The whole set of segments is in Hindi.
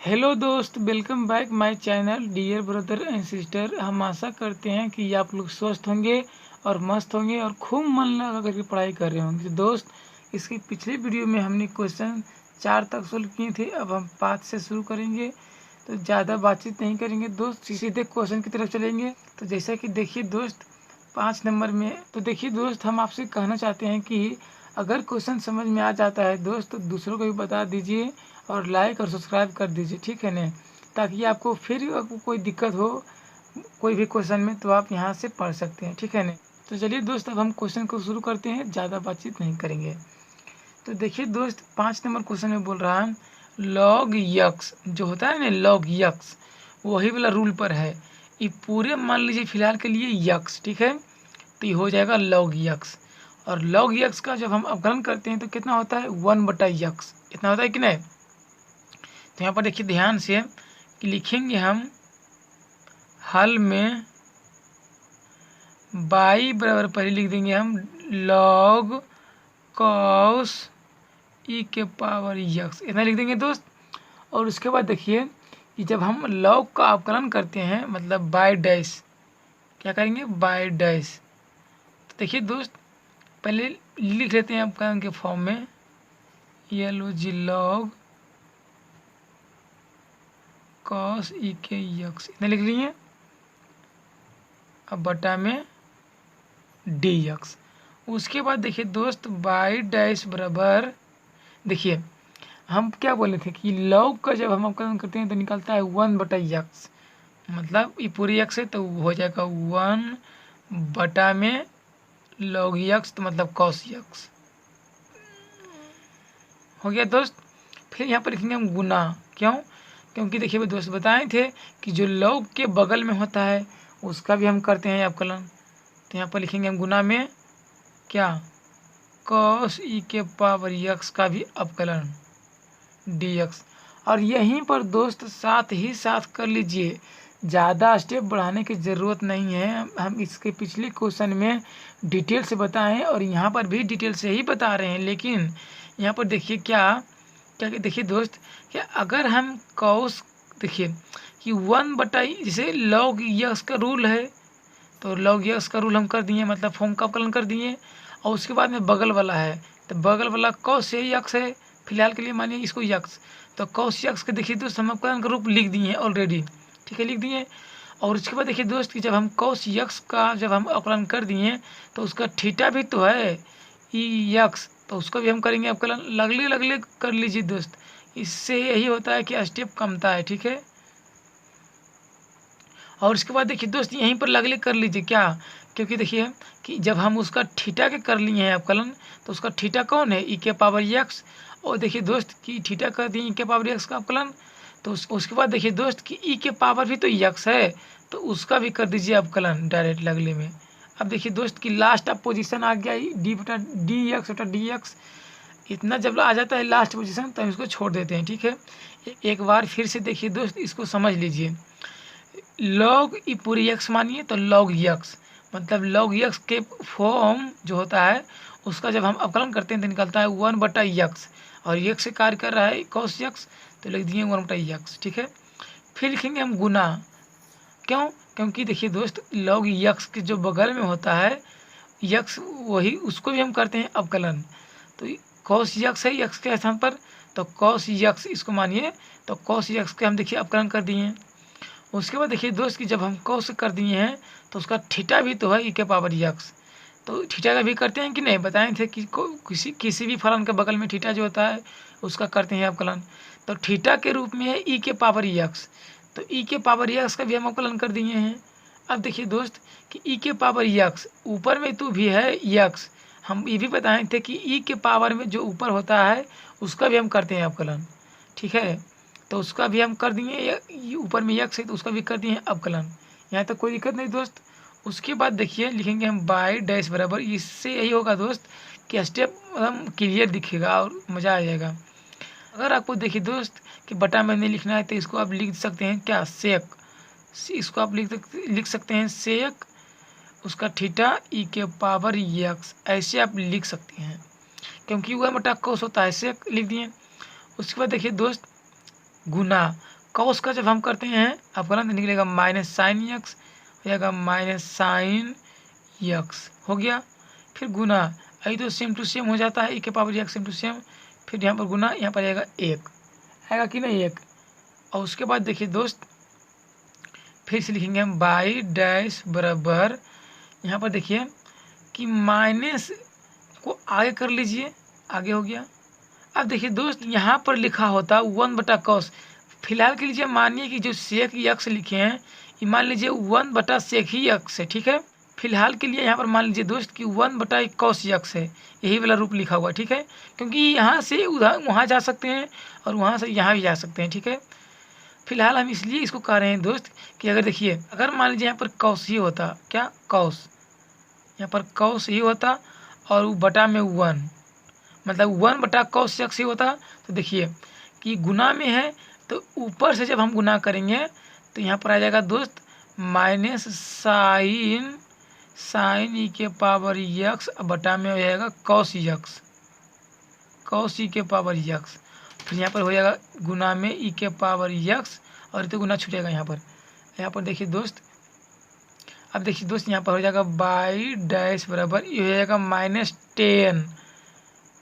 हेलो दोस्त, welcome back my channel dear brother and sister. हम आशा करते हैं कि आप लोग स्वस्थ होंगे और मस्त होंगे और खूब मन लगा करके पढ़ाई कर रहे होंगे। तो दोस्त, इसकी पिछले वीडियो में हमने क्वेश्चन 4 तक सोल्व किए थे। अब हम 5 से शुरू करेंगे। तो ज़्यादा बातचीत नहीं करेंगे दोस्त, सीधे क्वेश्चन की तरफ चलेंगे। तो जैसा कि देखिए दोस्त, 5 नंबर में तो देखिए दोस्त, हम आपसे कहना चाहते हैं कि अगर क्वेश्चन समझ में आ जाता है दोस्त तो दूसरों को भी बता दीजिए और लाइक और सब्सक्राइब कर दीजिए, ठीक है ना। ताकि आपको फिर आपको कोई दिक्कत हो कोई भी क्वेश्चन में तो आप यहाँ से पढ़ सकते हैं, ठीक है ना। तो चलिए दोस्त, अब हम क्वेश्चन को शुरू करते हैं, ज़्यादा बातचीत नहीं करेंगे। तो देखिए दोस्त, 5 नंबर क्वेश्चन में बोल रहा है लॉग यक्स जो होता है ना, लॉग यक्स वही वाला रूल पर है। ये पूरे मान लीजिए फिलहाल के लिए यक्स, ठीक है। तो ये हो जाएगा लॉग यक्स। और लॉग यक्स का जब हम अवकलन करते हैं तो कितना होता है 1/यक्स, इतना होता है कि नहीं। तो यहाँ पर देखिए ध्यान से कि लिखेंगे हम हल में बाई बराबर पहले लिख देंगे हम लॉग कॉस ई के पावर यक्स, इतना लिख देंगे दोस्त। और उसके बाद देखिए कि जब हम लॉग का अवकलन करते हैं मतलब बाय डैश, क्या करेंगे बाय डैश। तो देखिए दोस्त, पहले लिख लेते हैं अवकलन के फॉर्म में लो जी लॉग कॉस ई के यक्स, इतना लिख लिए। अब बटा में डी यक्स। उसके बाद देखिए दोस्त बाई डैश बराबर, देखिए हम क्या बोले थे कि लॉग का जब हम अवकलन करते हैं तो निकलता है 1/यक्स, मतलब ये पूरी यक्स है तो हो जाएगा 1 बटा में लॉग यक्स, तो मतलब कॉस यक्स हो गया दोस्त। फिर यहाँ पर लिखेंगे हम गुना, क्यों? क्योंकि देखिए भाई दोस्त बताए थे कि जो लॉग के बगल में होता है उसका भी हम करते हैं अवकलन। तो यहाँ पर लिखेंगे हम गुना में क्या कॉस ई के पावर यक्स का भी अवकलन डी एक्स। और यहीं पर दोस्त साथ ही साथ कर लीजिए, ज़्यादा स्टेप बढ़ाने की ज़रूरत नहीं है। हम इसके पिछले क्वेश्चन में डिटेल से बताएं और यहाँ पर भी डिटेल से ही बता रहे हैं, लेकिन यहाँ पर देखिए क्या क्या देखिए दोस्त कि अगर हम कॉस, देखिए कि 1 जैसे लॉग यक्स का रूल है तो लॉग यक्स का रूल हम कर दिए, मतलब फॉर्म का अवकलन कर दिए। और उसके बाद में बगल वाला है तो बगल वाला कॉस से यक्स है, फिलहाल के लिए मानिए इसको यक्स। तो कॉस यक्स के देखिए दोस्त हम अवकलन का रूप लिख दिए हैं ऑलरेडी, ठीक है, लिख दिए। और उसके बाद देखिए दोस्त कि जब हम कॉस यक्स का जब हम अवकलन कर दिए तो उसका थीटा भी तो है ई यक्स, तो उसका भी हम करेंगे अवकलन। लगले लगले कर लीजिए दोस्त, इससे यही होता है कि स्टेप कमता है, ठीक है। और उसके बाद देखिए दोस्त यहीं पर लगले कर लीजिए, क्या? क्योंकि देखिए कि जब हम उसका थीटा के कर लिए हैं अवकलन तो उसका थीटा कौन है ई के पावर यक्स। और देखिए दोस्त कि थीटा कर दिए ई के पावर यक्स का अवकलन, तो उसके बाद देखिए दोस्त कि ई के पावर भी तो यक्स है, तो उसका भी कर दीजिए अवकलन डायरेक्ट लगले में। अब देखिए दोस्त कि लास्ट अब पोजीशन आ गया डी एक्स, इतना जब आ जाता है लास्ट पोजीशन तो हम इसको छोड़ देते हैं, ठीक है। एक बार फिर से देखिए दोस्त, इसको समझ लीजिए। लॉग ई पूरी यक्स मानिए तो लॉग यक्स, मतलब लॉग यक्स के फॉर्म जो होता है उसका जब हम अवकलन करते हैं तो निकलता है 1/यक्स, और यक्स से कार्य कर रहा है कॉस यक्स, तो लिख दिए 1/यक्स, ठीक है। फिर लिखेंगे हम गुना, क्यों? क्योंकि देखिए दोस्त लॉग यक्स के जो बगल में होता है यक्स वही उसको भी हम करते हैं अवकलन। तो कॉस यक्स है यक्स के स्थान पर, तो कॉस यक्स इसको मानिए, तो कॉस यक्स के हम देखिए अवकलन कर दिए। उसके बाद देखिए दोस्त कि जब हम कॉस कर दिए हैं तो उसका थीटा भी तो है ई के पावर यक्स, तो थीटा का भी करते हैं कि नहीं, बताए थे कि किसी भी फलन के बगल में थीटा जो होता है उसका करते हैं अवकलन। तो थीटा के रूप में है ई के पावर यक्स, तो ई के पावर यक्स का भी हम अवकलन कर दिए हैं। अब देखिए दोस्त कि ई के पावर यक्स ऊपर में तो भी है यक्स, हम ये भी बताए थे कि ई के पावर में जो ऊपर होता है उसका भी हम करते हैं अवकलन, ठीक है। तो उसका भी हम कर दिए, ये ऊपर में यक्स है तो उसका भी कर दिए अवकलन, यहाँ तक कोई दिक्कत नहीं दोस्त। उसके बाद देखिए लिखेंगे हम बाय डैश बराबर, इससे यही होगा दोस्त कि स्टेप एकदम क्लियर दिखेगा और मज़ा आ जाएगा। अगर आपको देखिए दोस्त कि बटा में नहीं लिखना है तो इसको आप लिख सकते हैं क्या सेक, इसको आप लिख सकते हैं सेक उसका थीटा ई के पावर यक्स, ऐसे आप लिख सकते हैं क्योंकि वह बटा कोस होता है, सेक लिख दिए। उसके बाद देखिए दोस्त गुना, कॉस का जब हम करते हैं अवकलन तो निकलेगा माइनस साइन यक्स, हो जाएगा माइनस साइन यक्स हो गया। फिर गुना, आई तो सेम टू सेम हो जाता है, e के power x same to same. फिर यहाँ पर गुना, यहाँ पर आएगा एक, आएगा कि नहीं एक। और उसके बाद देखिए दोस्त फिर से लिखेंगे हम बाई डैश बराबर, यहाँ पर देखिए कि माइनस को आगे कर लीजिए, आगे हो गया। अब देखिए दोस्त यहाँ पर लिखा होता 1/cos, फिलहाल के लिए मानिए कि जो सेक यक्स लिखे हैं ये मान लीजिए 1/sec ही यक्स है, ठीक है। फिलहाल के लिए यहाँ पर मान लीजिए दोस्त कि 1/cos यक्स है, यही वाला रूप लिखा हुआ, ठीक है। क्योंकि यहाँ से उधर वहाँ जा सकते हैं और वहाँ से यहाँ भी जा सकते हैं, ठीक है। फिलहाल हम इसलिए इसको कह रहे हैं दोस्त कि अगर देखिए अगर मान लीजिए यहाँ पर कॉस ही होता, क्या कॉस, यहाँ पर कॉस ही होता और वो बटा में 1, मतलब 1/cos यक्स ही होता, तो देखिए कि गुना में है तो ऊपर से जब हम गुना करेंगे तो यहाँ पर आ जाएगा दोस्त माइनस साइन ई के पावर यक्स बटा में हो जाएगा कॉस यक्स, कॉस ई के पावर यक्स। फिर यहाँ पर हो जाएगा गुना में ई के पावर यक्स और तो गुना छूटेगा यहाँ पर। यहाँ पर देखिए दोस्त, अब देखिए दोस्त यहाँ पर हो जाएगा बाई डैश बराबर ये हो जाएगा -10,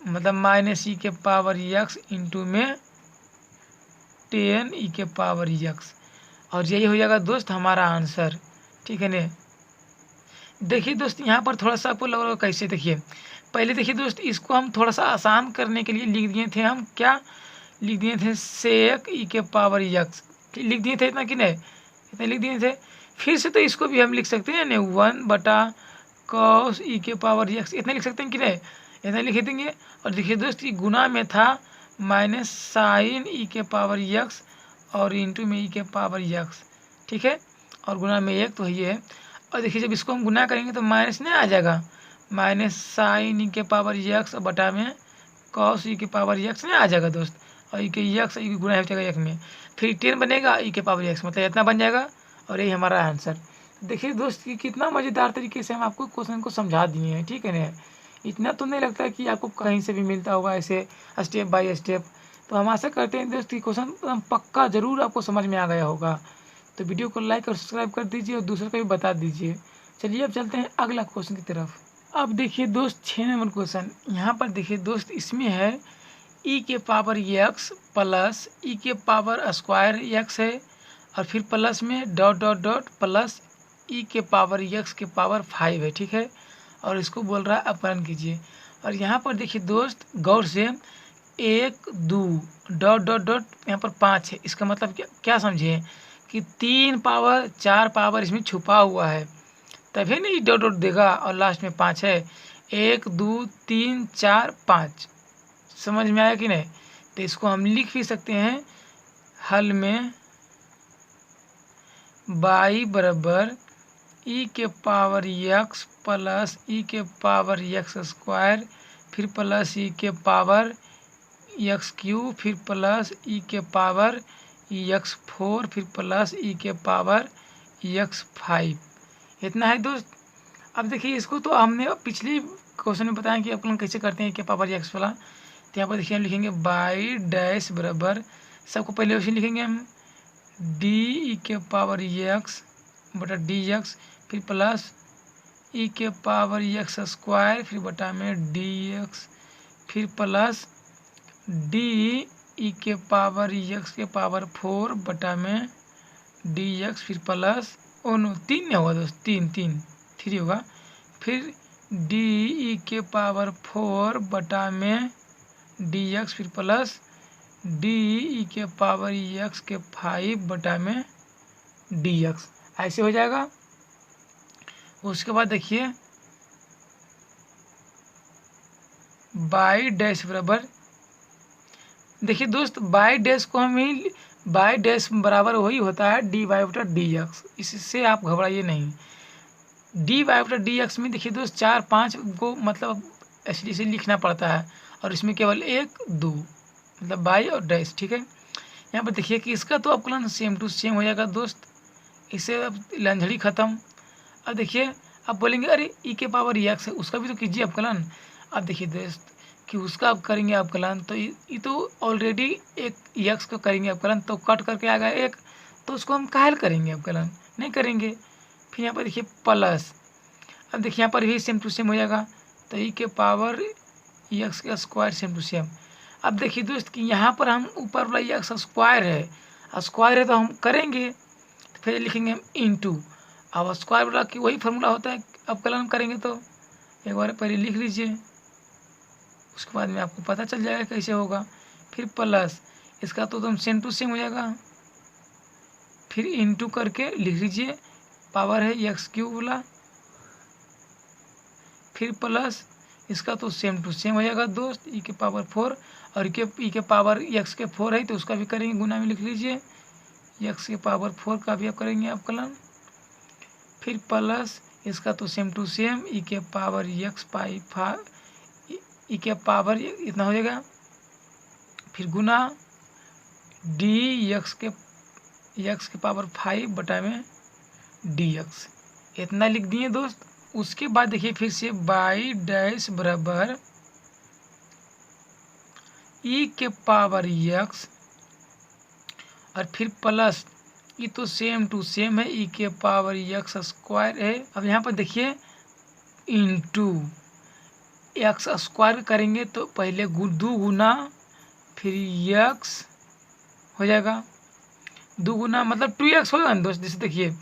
मतलब माइनस ई के पावर यक्स इंटू में 10 ई के पावर यक्स, और यही हो जाएगा दोस्त हमारा आंसर, ठीक है ना। देखिए दोस्त यहाँ पर थोड़ा सा आपको लग रहा कैसे, देखिए पहले देखिए दोस्त इसको हम थोड़ा सा आसान करने के लिए लिख दिए थे, हम क्या लिख दिए थे सेक ई के पावर यक्स, लिख दिए थे इतना कि नहीं, इतना लिख दिए थे। फिर से तो इसको भी हम लिख सकते हैं ना 1/cos ई के पावर यक्स, इतना लिख सकते हैं कि नहीं, इतना लिख देंगे। और देखिए दोस्त ये गुना में था माइनस साइन ई के पावर यक्स और इंटू में ई के पावर यक्स, ठीक है, और गुना में एक तो ये है। और देखिए जब इसको हम गुना करेंगे तो माइनस नहीं आ जाएगा, माइनस साइन ई के पावर यक्स बटा में कॉस ई के पावर यक्स नहीं आ जाएगा दोस्त, और ई के यक्स ई गुना हो जाएगा एक में, फिर 10 बनेगा ई के पावर यक्स, मतलब इतना बन जाएगा और यही हमारा आंसर। देखिए दोस्त कि कितना मज़ेदार तरीके से हम आपको क्वेश्चन को समझा दिए हैं, ठीक है ना। इतना तो नहीं लगता कि आपको कहीं से भी मिलता होगा ऐसे स्टेप बाय स्टेप। तो हम आशा करते हैं दोस्त कि क्वेश्चन एकदम पक्का ज़रूर आपको समझ में आ गया होगा। तो वीडियो को लाइक और सब्सक्राइब कर दीजिए और दूसरों को भी बता दीजिए। चलिए अब चलते हैं अगला क्वेश्चन की तरफ। अब देखिए दोस्त 6 नंबर क्वेश्चन, यहाँ पर देखिए दोस्त इसमें है ई के पावर यक्स प्लस ई के पावर स्क्वायर यक्स है, और फिर प्लस में डॉट डॉट डॉट प्लस ई के पावर यक्स के पावर 5 है, ठीक है। और इसको बोल रहा है अपहरण कीजिए। और यहाँ पर देखिए दोस्त गौर से 1 2 डॉट डॉट डॉट यहाँ पर 5 है, इसका मतलब क्या समझिए कि 3 पावर 4 पावर इसमें छुपा हुआ है, तभी नहीं डॉट डॉट देगा और लास्ट में 5 है। 1 2 3 4 5, समझ में आया कि नहीं। तो इसको हम लिख भी सकते हैं हल में बाई बराबर ई के पावर यक्स प्लस ई के पावर यक्स स्क्वायर, फिर प्लस ई के पावर यक्स क्यूब, फिर प्लस ई के पावर यक्स 4, फिर प्लस ई के पावर यक्स 5, इतना है दोस्त। अब देखिए इसको तो हमने पिछले क्वेश्चन में बताया कि अपलन कैसे करते हैं के पावर यक्स वाला। तो यहाँ पर देखिए हम लिखेंगे बाई डैश बराबर, सबको पहले वैसे लिखेंगे हम डी ई के पावर यक्स बटा डी यक्स, फिर प्लस ई के पावर यक्स स्क्वायर, फिर बटा में डी एक्स, फिर प्लस डी ई के पावर यक्स के पावर 4 बटा में डी एक्स, फिर प्लस नो 3 नहीं होगा दोस्त, 3 होगा, फिर डी ई के पावर 4 बटा में डी एक्स, फिर प्लस डी ई के पावर एक्स के 5 बटा में डी एक्स, ऐसे हो जाएगा। उसके बाद देखिए बाई डैश बराबर, देखिए दोस्त बाई डैश को हम ही बाई डैश बराबर वही होता है डी वाई बटा डी एक्स, इससे आप घबराइए नहीं। डी वाई बटा डी एक्स में देखिए दोस्त 4 5 को मतलब ऐसे लिखना पड़ता है, और इसमें केवल 1 2 मतलब बाई और डैश, ठीक है। यहाँ पर देखिए कि इसका तो अवकलन सेम टू सेम हो जाएगा दोस्त, इससे अब लंझड़ी ख़त्म। अब देखिए अब बोलेंगे अरे ई के पावर यक्स है उसका भी तो कीजिए अवकलन। अब देखिए दोस्त कि उसका आप करेंगे अवकलन, तो ये तो ऑलरेडी एक यक्स को करेंगे अवकलन, तो कट करके आ गया एक, तो उसको हम काहे करेंगे अवकलन, नहीं करेंगे। फिर यहाँ पर देखिए प्लस, अब देखिए यहाँ पर भी सेम टू सेम हो जाएगा, तो ई के पावर यक्स का स्क्वायर सेम टू सेम। अब देखिए दोस्त कि यहाँ पर हम ऊपर वाला यक्स स्क्वायर है तो हम करेंगे, तो फिर लिखेंगे हम इंटू। अब स्क्वायर वाला की वही फार्मूला होता है, अवकलन करेंगे तो एक बार पहले लिख लीजिए, उसके बाद में आपको पता चल जाएगा कैसे होगा। फिर प्लस इसका तो एकदम सेम टू सेम हो जाएगा, फिर इंटू करके लिख लीजिए, पावर है एक्स क्यूब वाला, फिर प्लस इसका तो सेम टू सेम हो जाएगा दोस्त, ई के पावर 4, और ई के पावर एक्स के 4 है तो उसका भी करेंगे, गुना में लिख लीजिए, एक्स के पावर 4 का भी आप करेंगे अवकलन। फिर प्लस इसका तो सेम टू सेम, ई के पावर एक्स पाई ई के पावर इतना हो जाएगा, फिर गुना डी एक्स के पावर 5 बटा में डी एक्स, इतना लिख दिए दोस्त। उसके बाद देखिए फिर से बाई डैश बराबर ई के पावर एक्स, और फिर प्लस ये तो सेम टू सेम है, ई के पावर एक्स स्क्वायर है। अब यहाँ पर देखिए इंटू एक्स स्क्वायर करेंगे तो पहले दो गुना फिर एक्स हो जाएगा, दो गुना मतलब 2x होगा ना दोस्त। जैसे देखिए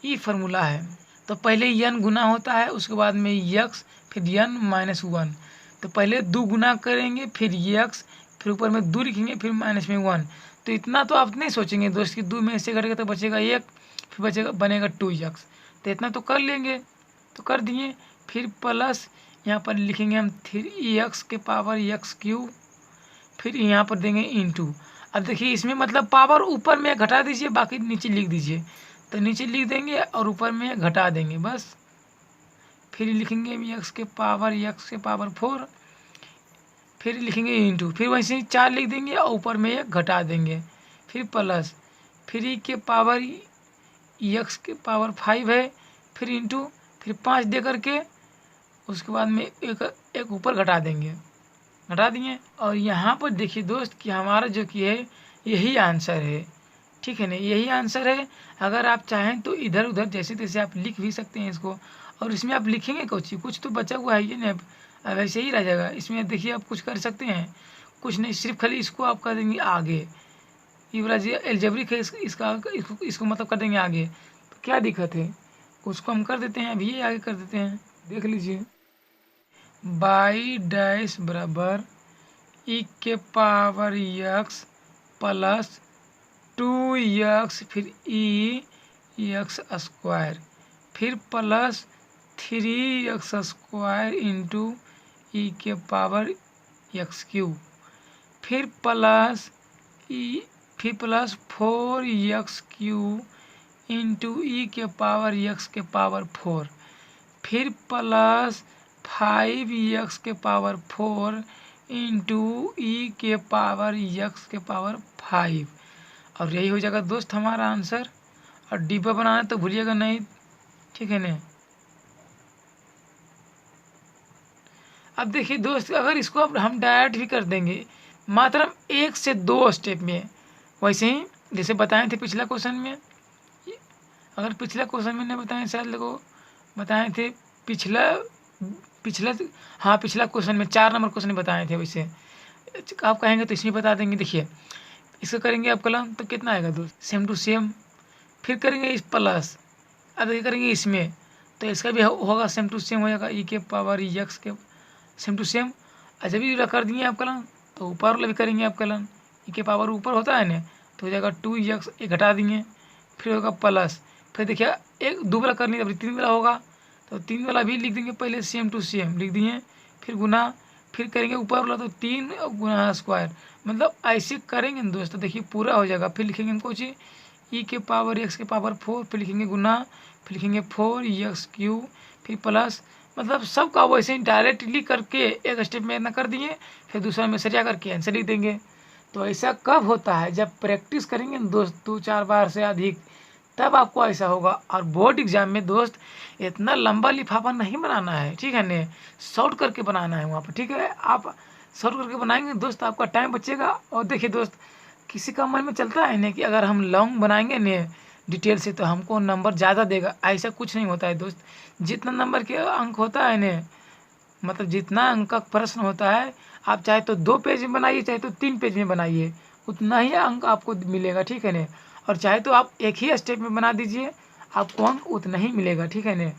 ये फार्मूला है, तो पहले n गुना होता है, उसके बाद में x, फिर n माइनस 1, तो पहले दो गुना करेंगे फिर x, फिर ऊपर में 2 लिखेंगे, फिर माइनस में 1। तो इतना तो आप नहीं सोचेंगे दोस्त कि 2 में से घटेगा तो बचेगा 1, फिर बचेगा बनेगा 2x, तो इतना तो कर लेंगे, तो कर दिए। फिर प्लस यहाँ पर लिखेंगे हम 3x के पावर x क्यूब, फिर यहाँ पर देंगे इंटू। अब देखिए इसमें मतलब पावर ऊपर में घटा दीजिए, बाकी नीचे लिख दीजिए, तो नीचे लिख देंगे और ऊपर में घटा देंगे बस। फिर लिखेंगे एक्स के पावर 4, फिर लिखेंगे इंटू, फिर वैसे ही 4 लिख देंगे और ऊपर में एक घटा देंगे, फिर प्लस, फिर ई के पावर एक्स के पावर 5 है, फिर इंटू, फिर 5 दे करके उसके बाद में एक ऊपर घटा देंगे, घटा दिए। और यहाँ पर देखिए दोस्त कि हमारा जो कि है यही आंसर है, ठीक है ना, यही आंसर है। अगर आप चाहें तो इधर उधर जैसे तैसे आप लिख भी सकते हैं इसको, और इसमें आप लिखेंगे कुछ तो बचा हुआ है ये ना, अब ऐसे ही रह जाएगा। इसमें देखिए आप कुछ कर सकते हैं, कुछ नहीं, सिर्फ खाली इसको आप कर देंगे आगे, ये वाला जो एल्जेब्रिक है इसको मतलब कर देंगे आगे, तो क्या दिक्कत है, उसको हम कर देते हैं, अभी ये आगे कर देते हैं, देख लीजिए। बाई डैश बराबर ई के पावर एक्स प्लस 2x, फिर ई एक्स स्क्वायर, फिर प्लस 3x स्क्वायर इंटू ई के पावर एक्स क्यूब, फिर प्लस 4x क्यूब इंटू ई के पावर x के पावर 4, फिर प्लस 5x के पावर 4 इंटू ई के पावर x के पावर 5, और यही हो जाएगा दोस्त हमारा आंसर। और डिब्बा बनाना तो भूलिएगा नहीं, ठीक है ना। अब देखिए दोस्त अगर इसको अब हम डायरेक्ट भी कर देंगे मात्र 1 से 2 स्टेप में, वैसे ही जैसे बताए थे पिछला क्वेश्चन में, अगर पिछला क्वेश्चन में नहीं बताए शायद लोगों बताए थे पिछला क्वेश्चन में 4 नंबर क्वेश्चन में बताए थे, वैसे आप कहेंगे तो इसमें बता देंगे। देखिए इसको करेंगे आप कलम तो कितना आएगा दोस्त, सेम टू सेम, फिर करेंगे इस प्लस, अब ये करेंगे इसमें तो इसका भी होगा सेम टू सेम हो जाएगा, ई के पावर एक्स के सेम टू सेम। और जब भी कर दिए आप कलम तो ऊपर वाला भी करेंगे आप कलम, ई के पावर ऊपर होता है ना, तो हो जाएगा 2x, एक घटा देंगे, फिर होगा प्लस, फिर देखिए एक 2 वाला करनी है 3 वाला होगा, तो 3 वाला भी लिख देंगे पहले सेम टू सेम लिख दिए, फिर गुना, फिर करेंगे ऊपर वाला तो 3 गुना स्क्वायर, मतलब ऐसे करेंगे ना दोस्तों, देखिए पूरा हो जाएगा। फिर लिखेंगे हम कुछ ई के पावर एक्स के पावर 4, फिर लिखेंगे गुना, फिर लिखेंगे 4x क्यूब, फिर प्लस, मतलब सबका वैसे ही डायरेक्टली करके एक स्टेप में इतना कर दिए, फिर दूसरा में सरिया करके आंसर लिख देंगे। तो ऐसा कब होता है, जब प्रैक्टिस करेंगे ना दोस्त 2-4 बार से अधिक, तब आपको ऐसा होगा। और बोर्ड एग्जाम में दोस्त इतना लंबा लिफाफा नहीं बनाना है, ठीक है ने, शॉर्ट करके बनाना है वहाँ पर, ठीक है। आप सॉल्व करके बनाएंगे दोस्त, आपका टाइम बचेगा। और देखिए दोस्त, किसी का मन में चलता है ना कि अगर हम लॉन्ग बनाएंगे न डिटेल से तो हमको नंबर ज़्यादा देगा, ऐसा कुछ नहीं होता है दोस्त। जितना नंबर के अंक होता है न, मतलब जितना अंक का प्रश्न होता है, आप चाहे तो 2 पेज में बनाइए, चाहे तो 3 पेज में बनाइए, उतना ही अंक आपको मिलेगा, ठीक है न। और चाहे तो आप एक ही स्टेप में बना दीजिए, आपको अंक उतना ही मिलेगा, ठीक है न।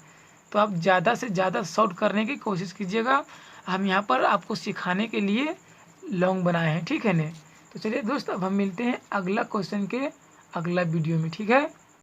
तो आप ज़्यादा से ज़्यादा शॉर्ट करने की कोशिश कीजिएगा। हम यहाँ पर आपको सिखाने के लिए लॉन्ग बनाए हैं, ठीक है न। तो चलिए दोस्त, अब हम मिलते हैं अगला क्वेश्चन के अगला वीडियो में, ठीक है।